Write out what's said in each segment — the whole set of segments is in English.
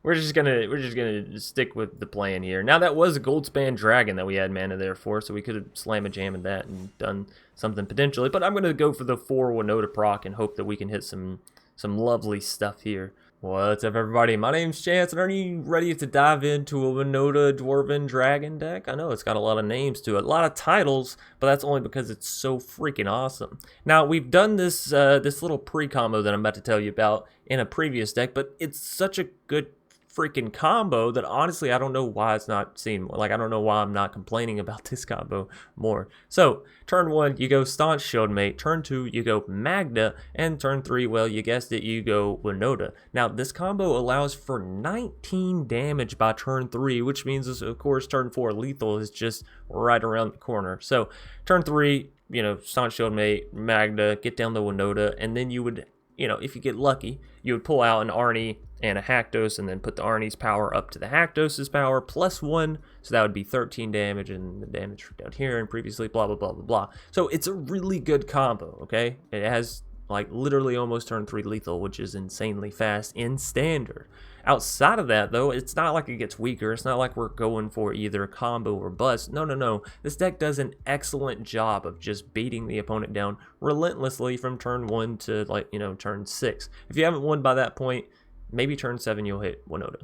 We're just gonna stick with the plan here. Now that was a Goldspan Dragon that we had mana there for, so we could have slam a jam in that and done something potentially. But I'm gonna go for the 4 Winota proc and hope that we can hit some lovely stuff here. What's up, everybody? My name's Chance, and are you ready to dive into a Winota Dwarven Dragon deck? I know it's got a lot of names to it, a lot of titles, but that's only because it's so freaking awesome. Now, we've done this this little pre-combo that I'm about to tell you about in a previous deck, but it's such a good freaking combo that honestly I don't know why it's not seen more. Like, I don't know why I'm not complaining about this combo more. So turn 1 you go Staunch Shieldmate, turn 2 you go Magda, and turn 3, well, you guessed it, you go Winota. Now this combo allows for 19 damage by turn 3, which means of course turn 4 lethal is just right around the corner. So turn 3, you know, Staunch Shieldmate, Magda, get down the Winota, and then you would, you know, if you get lucky, you would pull out an Arnie and a Haktos, and then put the Arnie's power up to the Haktos' power +1, so that would be 13 damage, and the damage down here and previously blah blah blah blah blah. So it's a really good combo, okay? It has like literally almost turn 3 lethal, which is insanely fast in standard. Outside of that, though, it's not like it gets weaker. It's not like we're going for either combo or bust. No, no, no. This deck does an excellent job of just beating the opponent down relentlessly from turn 1 to, like, you know, turn 6. If you haven't won by that point, maybe turn 7 you'll hit Winota.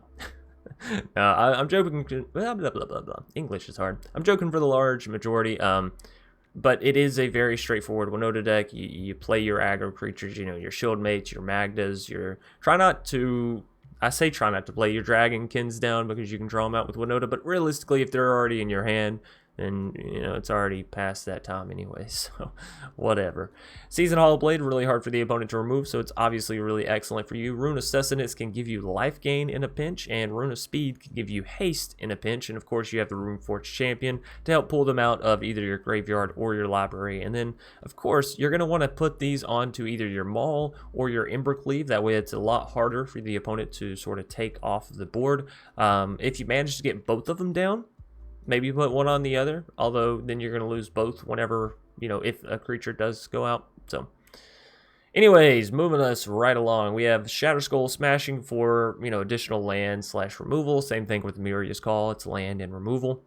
I'm joking. Blah, blah, blah, blah, blah. English is hard. I'm joking for the large majority. But it is a very straightforward Winota deck. You play your aggro creatures, you know, your shield mates, your Magdas, your... I say try not to play your Dragonkins down because you can draw them out with Winota, but realistically, if they're already in your hand, then, you know, it's already past that time anyway, so whatever. Season Hollow Blade, really hard for the opponent to remove, so it's obviously really excellent for you. Rune of Sustenance can give you life gain in a pinch, and Rune of Speed can give you haste in a pinch, and of course you have the Rune Forge Champion to help pull them out of either your graveyard or your library. And then, of course, you're going to want to put these onto either your Maul or your Embercleave. That way it's a lot harder for the opponent to sort of take off the board. If you manage to get both of them down, maybe put one on the other, although then you're going to lose both whenever, you know, if a creature does go out. So anyways, moving us right along, we have Shatter Skull Smashing for, you know, additional land / removal. Same thing with Miria's Call, it's land and removal.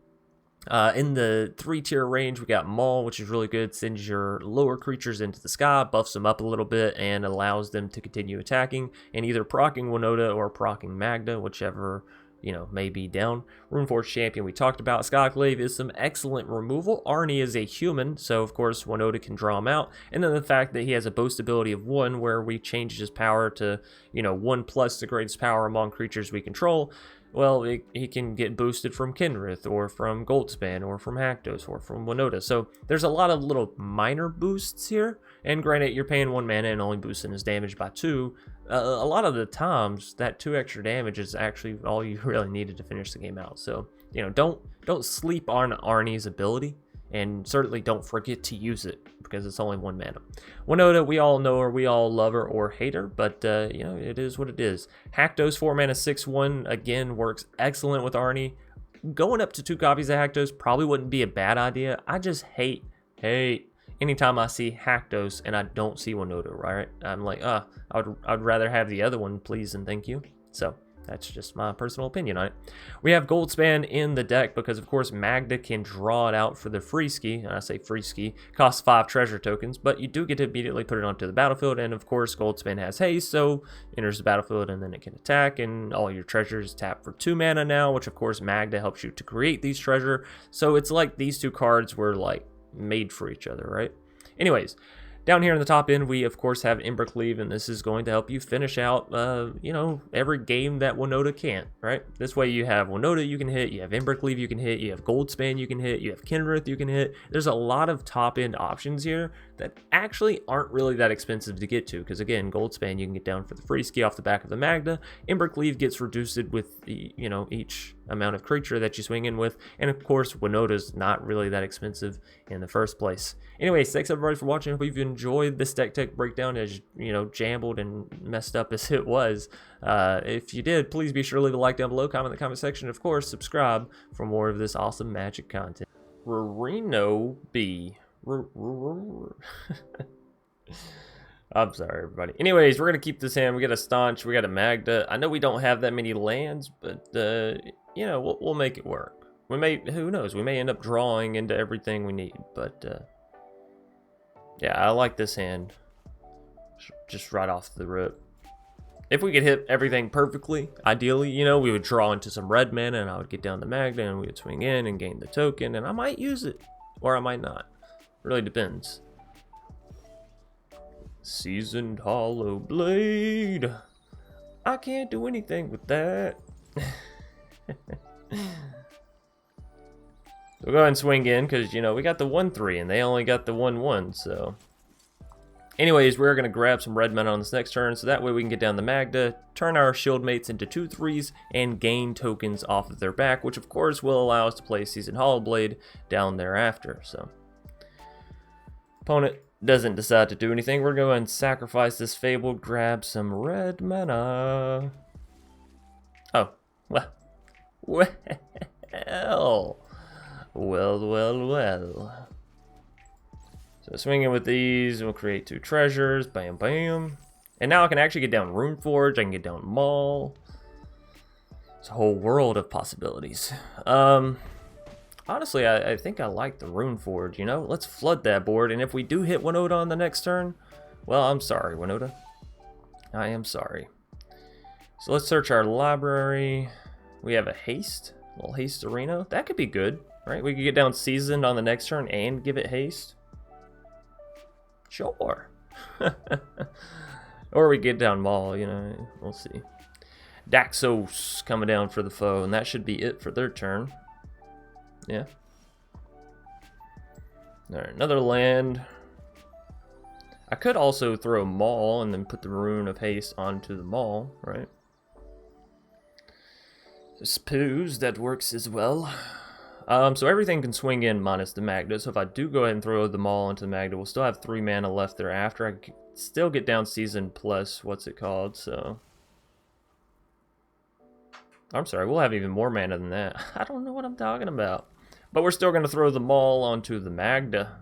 In the 3-tier range, we got Maul, which is really good. Sends your lower creatures into the sky, buffs them up a little bit, and allows them to continue attacking, and either proccing Winota or proccing Magda, whichever, you know, may be down. Runeforge Champion we talked about. Skyclave is some excellent removal. Arnie is a human, so of course Winota can draw him out. And then the fact that he has a boast ability of 1, where we change his power to, you know, 1+ the greatest power among creatures we control. Well, he can get boosted from Kenrith, or from Goldspan, or from Haktos, or from Winota. So there's a lot of little minor boosts here. And granted, you're paying 1 mana and only boosting his damage by 2. A lot of the times, that 2 extra damage is actually all you really needed to finish the game out. So, you know, don't sleep on Arnie's ability, and certainly don't forget to use it, because it's only 1 mana. Winota, we all know her, we all love her or hate her, but, you know, it is what it is. Haktos, 4 mana, 6/1, again, works excellent with Arnie. Going up to 2 copies of Haktos probably wouldn't be a bad idea. I just hate anytime I see Haktos and I don't see Winota, right? I'm like, I'd rather have the other one, please and thank you. So that's just my personal opinion on it. We have Goldspan in the deck because, of course, Magda can draw it out for the free ski. And I say free ski, costs 5 treasure tokens, but you do get to immediately put it onto the battlefield. And, of course, Goldspan has haste, so enters the battlefield and then it can attack. And all your treasures tap for 2 mana now, which, of course, Magda helps you to create these treasure. So it's like these 2 cards were, like, made for each other, right? Anyways, down here in the top end, we of course have Embercleave, and this is going to help you finish out, you know, every game that Winota can't, right? This way you have Winota you can hit, you have Embercleave you can hit, you have Goldspan you can hit, you have Kenrith you can hit. There's a lot of top end options here that actually aren't really that expensive to get to, because again, Goldspan you can get down for the free ski off the back of the Magda. Embercleave gets reduced with the, you know, each amount of creature that you swing in with, and of course Winota's not really that expensive in the first place. Anyways, thanks everybody for watching. I hope you've enjoyed this deck tech breakdown, as, you know, jambled and messed up as it was. If you did, please be sure to leave a like down below, comment in the comment section, of course subscribe for more of this awesome Magic content. Reno B. I'm sorry, everybody. Anyways, we're going to keep this hand. We got a Staunch. We got a Magda. I know we don't have that many lands, but, you know, we'll make it work. We may, who knows, we may end up drawing into everything we need, but, yeah, I like this hand. Just right off the rip. If we could hit everything perfectly, ideally, you know, we would draw into some red mana, and I would get down the Magda, and we would swing in and gain the token, and I might use it, or I might not. Really depends. Seasoned Hollow Blade. I can't do anything with that. We'll go ahead and swing in because, you know, we got the 1-3 and they only got the 1-1. So, anyways, we're going to grab some red mana on this next turn so that way we can get down the Magda, turn our shield mates into 2-3s, and gain tokens off of their back, which of course will allow us to play Seasoned Hollow Blade down thereafter. So, opponent doesn't decide to do anything. We're going to sacrifice this Fable, grab some red mana. Oh, well. Well. So swinging with these, we'll create 2 treasures. Bam, bam. And now I can actually get down Runeforge. I can get down Maul. It's a whole world of possibilities. Honestly, I think I like the Runeforge, you know? Let's flood that board, and if we do hit Winota on the next turn, well, I'm sorry, Winota. I am sorry. So let's search our library. We have a haste, a little haste arena. That could be good, right? We could get down Seasoned on the next turn and give it haste. Sure. Or we get down Maul, you know, we'll see. Daxos coming down for the foe, and that should be it for their turn. Yeah. Alright, another land. I could also throw a Maul and then put the Rune of Haste onto the Maul, right? I suppose that works as well. So everything can swing in minus the Magda. So if I do go ahead and throw the Maul into the Magda, we'll still have 3 mana left thereafter. I can still get down Season plus, what's it called, so... I'm sorry, we'll have even more mana than that. I don't know what I'm talking about. But we're still going to throw the Maul onto the Magda.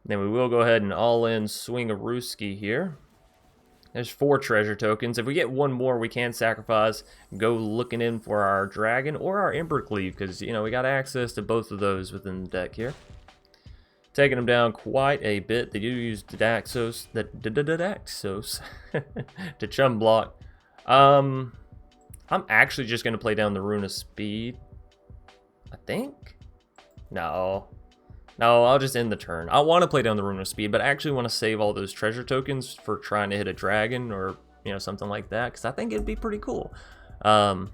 Then we will go ahead and all-in swing a Rooski here. There's 4 treasure tokens. If we get one more, we can sacrifice, go looking in for our dragon or our Embercleave, because, you know, we got access to both of those within the deck here. Taking them down quite a bit. They do use Daxos, to chum block. I'm actually just going to play down the Rune of Speed, I think. No, I'll just end the turn. I want to play down the Rune of Speed, but I actually want to save all those treasure tokens for trying to hit a dragon or, you know, something like that, because I think it'd be pretty cool. But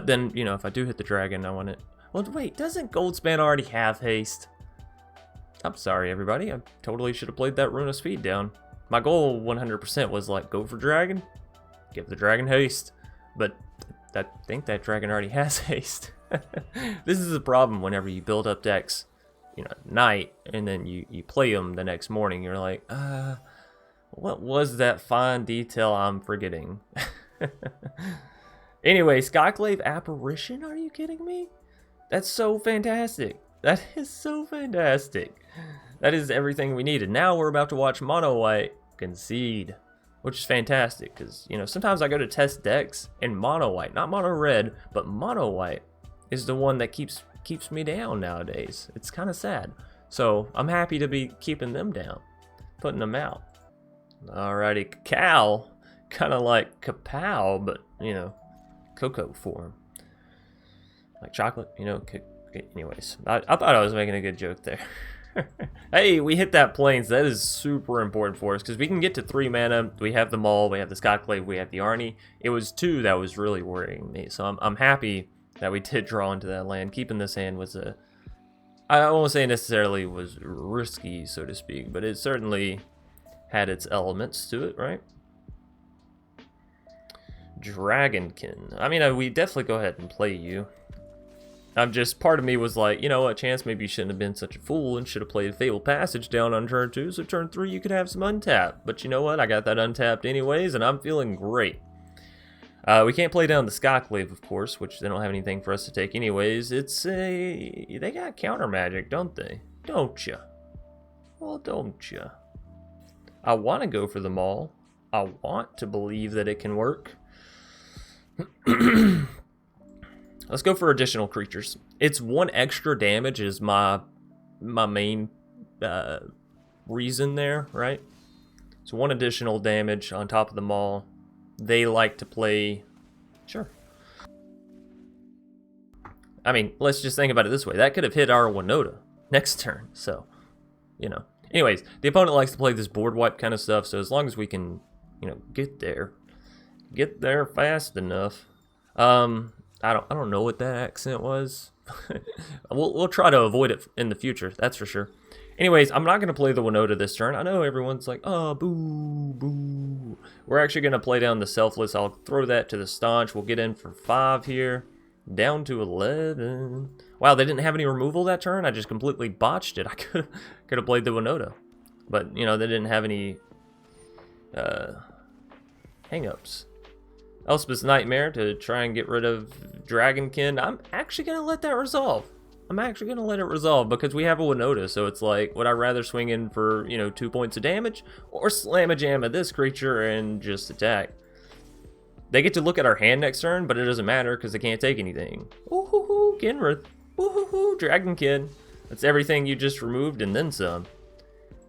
then, you know, if I do hit the dragon, I want it. Well, wait, doesn't Goldspan already have haste? I'm sorry, everybody. I totally should have played that Rune of Speed down. My goal 100% was, like, go for dragon, give the dragon haste. But I think that dragon already has haste. This is the problem whenever you build up decks, you know, at night, and then you play them the next morning. You're like, what was that fine detail I'm forgetting? Anyway, Skyclave Apparition? Are you kidding me? That's so fantastic. That is so fantastic. That is everything we needed. Now we're about to watch Mono White concede, which is fantastic because, you know, sometimes I go to test decks and Mono White, not Mono Red, but Mono White is the one that keeps me down nowadays. It's kind of sad. So I'm happy to be keeping them down, putting them out. Alrighty, Cacao, kind of like Kapow, but, you know, cocoa form. Like chocolate, you know. Anyways, I thought I was making a good joke there. Hey, we hit that plains. That is super important for us because we can get to 3 mana. We have the Maul, we have the Skyclave, we have the Arnie. It was 2 that was really worrying me. So I'm happy that we did draw into that land. Keeping this hand was I won't say necessarily was risky, so to speak, but it certainly had its elements to it, right? Dragonkin. I mean, we definitely go ahead and play you. Part of me was like, you know what, Chance, maybe you shouldn't have been such a fool and should have played Fable Passage down on turn 2, so turn 3 you could have some untap. But you know what, I got that untapped anyways, and I'm feeling great. We can't play down the Skyclave, of course, which they don't have anything for us to take anyways. They got counter magic, don't they? Don't ya? Well, don't ya? I want to go for the Maul. I want to believe that it can work. Let's go for additional creatures. It's 1 extra damage is my main reason there, right? So 1 additional damage on top of the Maul. They like to play... Sure. I mean, let's just think about it this way. That could have hit our Winota next turn, so, you know. Anyways, the opponent likes to play this board wipe kind of stuff, so as long as we can, you know, get there fast enough. I don't know what that accent was. we'll try to avoid it in the future, that's for sure. Anyways, I'm not going to play the Winota this turn. I know everyone's like, oh, boo, boo. We're actually going to play down the Selfless. I'll throw that to the Staunch. We'll get in for 5 here. Down to 11. Wow, they didn't have any removal that turn? I just completely botched it. I could have played the Winota. But, you know, they didn't have any hang-ups. Elspeth's Nightmare to try and get rid of Dragonkin. I'm actually going to let that resolve. I'm actually going to let it resolve because we have a Winota, so it's like, would I rather swing in for, you know, 2 points of damage or slam a jam at this creature and just attack? They get to look at our hand next turn, but it doesn't matter because they can't take anything. Ooh-hoo-hoo, Kinrith. Ooh-hoo-hoo, Dragonkin. That's everything you just removed and then some.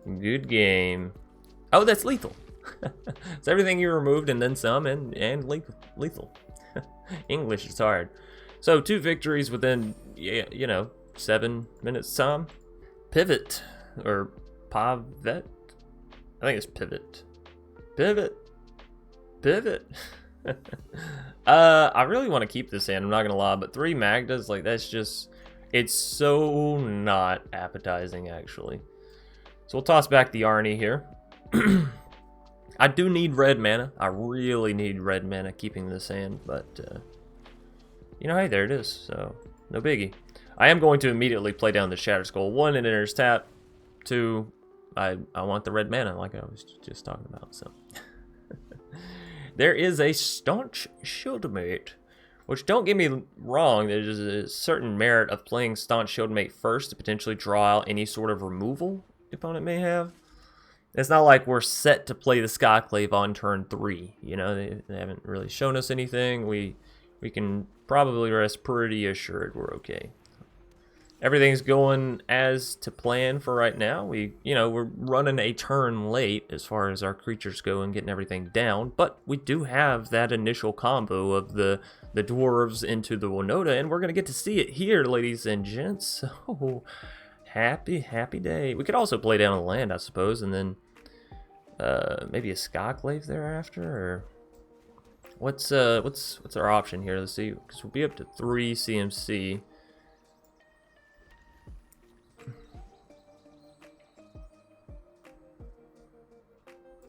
Good game. Oh, that's lethal. It's everything you removed and then some and lethal. English is hard. So 2 victories within, you know, 7 minutes time. Pivot, or Pavet. I think it's Pivot. Pivot. I really want to keep this hand, I'm not gonna lie, but 3 Magdas, like, that's just, it's so not appetizing, actually. So we'll toss back the Arnie here. I do need red mana. I really need red mana keeping this hand, but you know, hey, there it is, so no biggie. I am going to immediately play down the Shatter Skull. 1, it enters tap. 2, I want the red mana like I was just talking about, so. There is a Staunch Shieldmate, which, don't get me wrong, there's a certain merit of playing Staunch Shieldmate first to potentially draw out any sort of removal the opponent may have. It's not like we're set to play the Skyclave on turn 3, you know, they haven't really shown us anything. We can probably rest pretty assured we're okay. Everything's going as to plan for right now. We're running a turn late as far as our creatures go and getting everything down, but we do have that initial combo of the dwarves into the Winota, and we're gonna get to see it here, ladies and gents. So happy day. We could also play down a land, I suppose, and then maybe a Skyclave thereafter, or what's our option here? Let's see, because we'll be up to 3 CMC.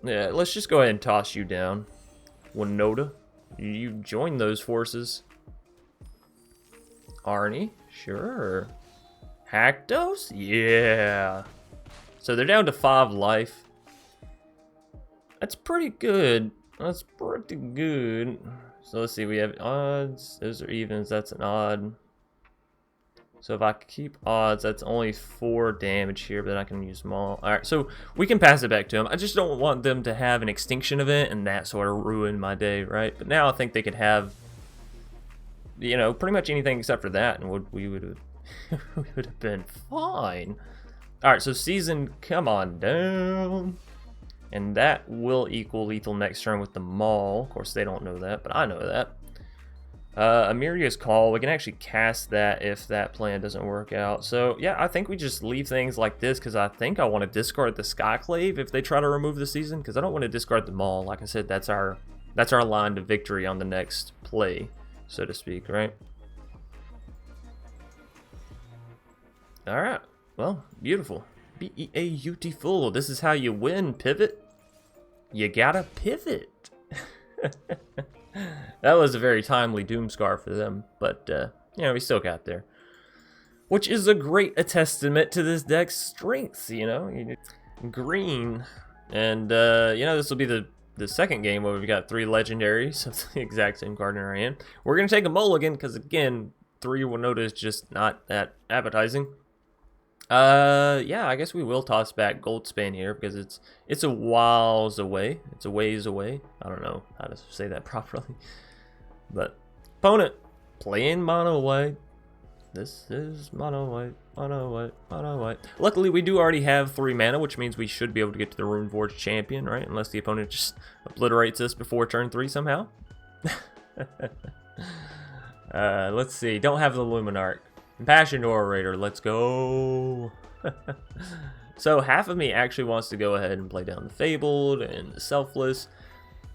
Yeah, let's just go ahead and toss you down. Winota, you join those forces. Arnie, sure. Haktos? Yeah. So they're down to 5 life. That's pretty good. That's pretty good. So let's see, we have odds. Those are evens, that's an odd. So if I keep odds, that's only 4 damage here, but I can use them all. Alright, so we can pass it back to them. I just don't want them to have an extinction event and that sort of ruin my day, right? But now I think they could have, you know, pretty much anything except for that, and we would have been fine. Alright, so Season, come on down. And that will equal lethal next turn with the Maul. Of course, they don't know that, but I know that. Amiria's Call, we can actually cast that if that plan doesn't work out. So, yeah, I think we just leave things like this because I think I want to discard the Skyclave if they try to remove the Season, because I don't want to discard the Maul. Like I said, that's our line to victory on the next play, so to speak, right? Alright, well, beautiful. Beautiful. This is how you win, Pivot. You gotta pivot. That was a very timely Doomscar for them, but, you know, we still got there. Which is a great testament to this deck's strengths, you know? Green, and, you know, this will be the the second game where we've got 3 legendaries of the exact same card in our hand. We're going to take a mulligan because, again, 3 Winota is just not that appetizing. Yeah, I guess we will toss back Goldspan here because it's a whiles away. It's a ways away. I don't know how to say that properly. But opponent playing mono white. This is mono white, mono white, mono white. Luckily, we do already have 3 mana, which means we should be able to get to the Runeforge champion, right? Unless the opponent just obliterates us before turn 3 somehow. Let's see. Don't have the Luminarch. Impassioned Orator, let's go. So half of me actually wants to go ahead and play down the Fabled and the Selfless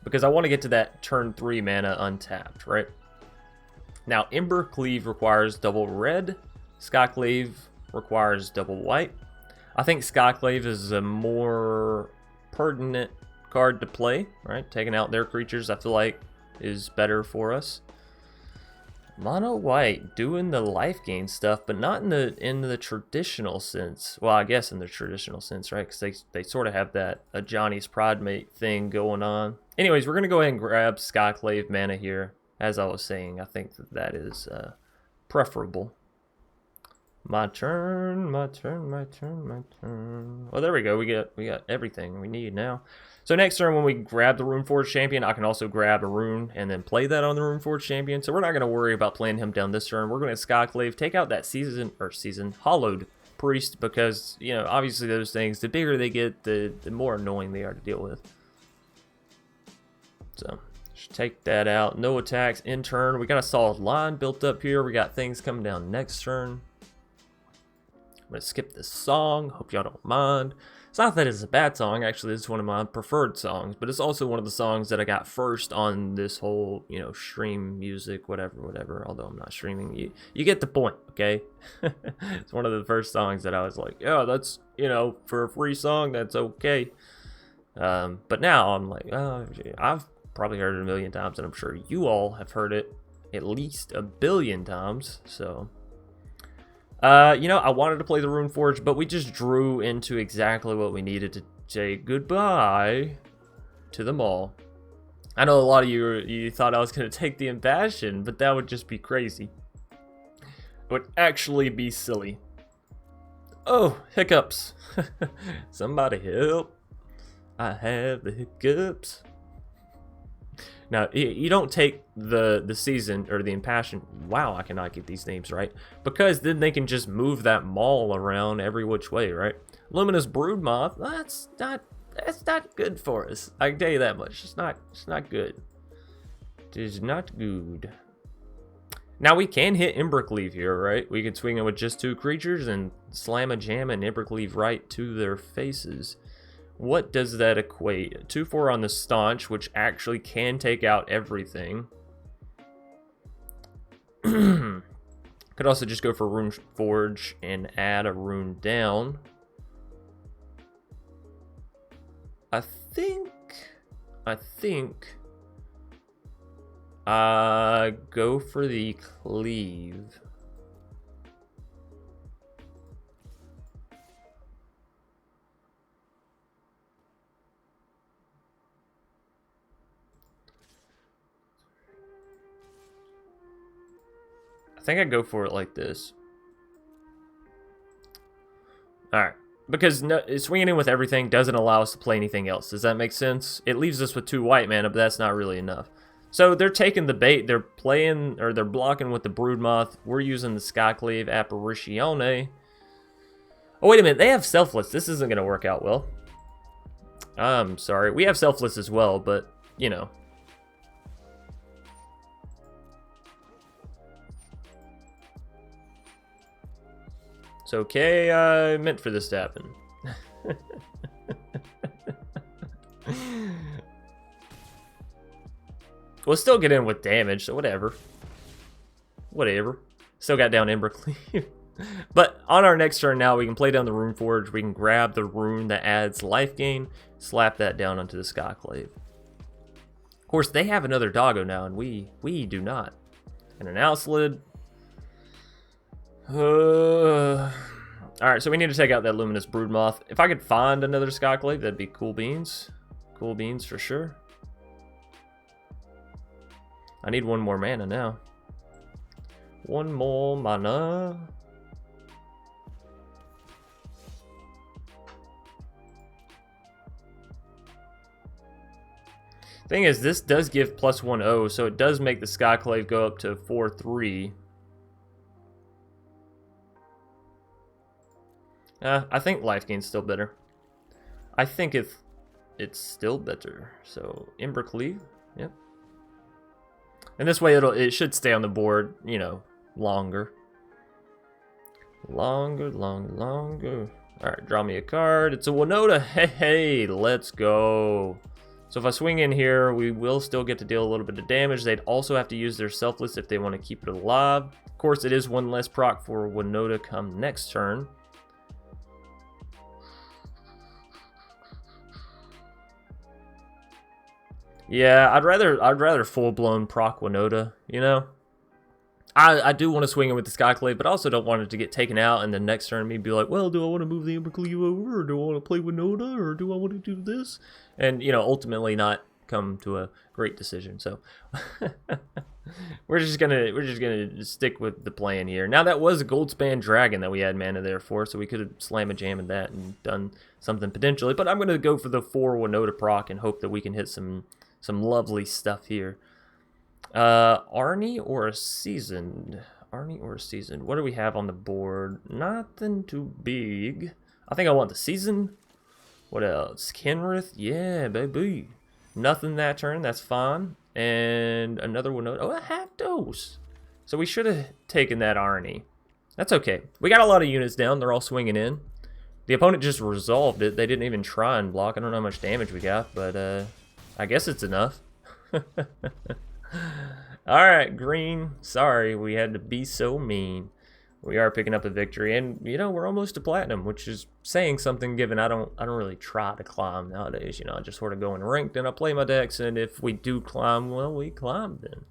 because I want to get to that turn 3 mana untapped, right? Now, Embercleave requires double red. Skyclave requires double white. I think Skyclave is a more pertinent card to play, right? Taking out their creatures, I feel like, is better for us. Mono white doing the life gain stuff, but not in the traditional sense. Well, I guess in the traditional sense, right? Because they sort of have that a Johnny's Prodmate thing going on. Anyways, we're gonna go ahead and grab Skyclave mana here. As I was saying, I think that is preferable. My turn, my turn, my turn, my turn. Well, there we go. We got everything we need now. So next turn, when we grab the Runeforge champion, I can also grab a rune and then play that on the Runeforge champion. So we're not going to worry about playing him down this turn. We're going to Skyclave, take out that season hollowed priest because, you know, obviously those things, the bigger they get, the more annoying they are to deal with. So just take that out. No attacks in turn. We got a solid line built up here. We got things coming down next turn. I'm going to skip this song. Hope y'all don't mind. It's not that it's a bad song. Actually, it's one of my preferred songs. But it's also one of the songs that I got first on this whole, you know, stream music, whatever. Although I'm not streaming. You get the point, okay? It's one of the first songs that I was like, yeah, that's, you know, for a free song, that's okay. But now I'm like, oh, I've probably heard it a million times. And I'm sure you all have heard it at least a billion times. So... you know, I wanted to play the Runeforge, but we just drew into exactly what we needed to say goodbye to them all. I know a lot of you thought I was going to take the Impassion, but that would just be crazy. It would actually be silly. Oh, hiccups. Somebody help. I have the hiccups. Now, you don't take the season or the Impassion. Wow, I cannot get these names right. Because then they can just move that maul around every which way, right? Luminous Broodmoth, that's not good for us. I can tell you that much. It's not good. It is not good. Now we can hit Embercleave here, right? We can swing it with just 2 creatures and slam a jam and Embercleave right to their faces. What does that equate? 2/4 on the Staunch, which actually can take out everything. Could also just go for Runeforge and add a rune down. I think go for the Cleave. I think I'd go for it like this. Alright. Because swinging in with everything doesn't allow us to play anything else. Does that make sense? It leaves us with 2 white mana, but that's not really enough. So they're taking the bait. They're playing, or they're blocking with the Broodmoth. We're using the Skyclave Apparitione. Oh, wait a minute. They have Selfless. This isn't going to work out well. I'm sorry. We have Selfless as well, but, you know. It's okay, I meant for this to happen. We'll still get in with damage, so whatever. Whatever. Still got down Embercleave. But on our next turn now, we can play down the Runeforge. We can grab the rune that adds life gain, slap that down onto the Skyclave. Of course, they have another doggo now, and we do not. And an Owslid. Alright, so we need to take out that Luminous Broodmoth. If I could find another Skyclave, that'd be cool beans. Cool beans for sure. I need one more mana now. One more mana. Thing is, this does give +1/0, so it does make the Skyclave go up to 4/3. I think life gain's still better. I think if it's still better. So Embercleave, yep. And this way it should stay on the board, you know, longer. Longer. Alright, draw me a card. It's a Winota. Hey, let's go. So if I swing in here, we will still get to deal a little bit of damage. They'd also have to use their Selfless if they want to keep it alive. Of course, it is one less proc for Winota come next turn. Yeah, I'd rather full-blown proc Winota, you know? I do want to swing it with the Skyclave, but I also don't want it to get taken out and the next turn me be like, well, do I want to move the Embercleave over, or do I want to play Winota, or do I want to do this? And, you know, ultimately not come to a great decision. So we're just gonna stick with the plan here. Now that was a Goldspan Dragon that we had mana there for, so we could have slam a jam in that and done something potentially. But I'm gonna go for the 4 Winota proc and hope that we can hit some lovely stuff here. Arnie or a Seasoned? Arnie or a Seasoned? What do we have on the board? Nothing too big. I think I want the Seasoned. What else? Kenrith? Yeah, baby. Nothing that turn. That's fine. And another one. Oh, a half dose. So we should have taken that Arnie. That's okay. We got a lot of units down. They're all swinging in. The opponent just resolved it. They didn't even try and block. I don't know how much damage we got, but I guess it's enough. Alright, green. Sorry, we had to be so mean. We are picking up a victory, and you know, we're almost to platinum, which is saying something given I don't really try to climb nowadays. You know, I just sort of go in ranked and I play my decks, and if we do climb, well, we climb then.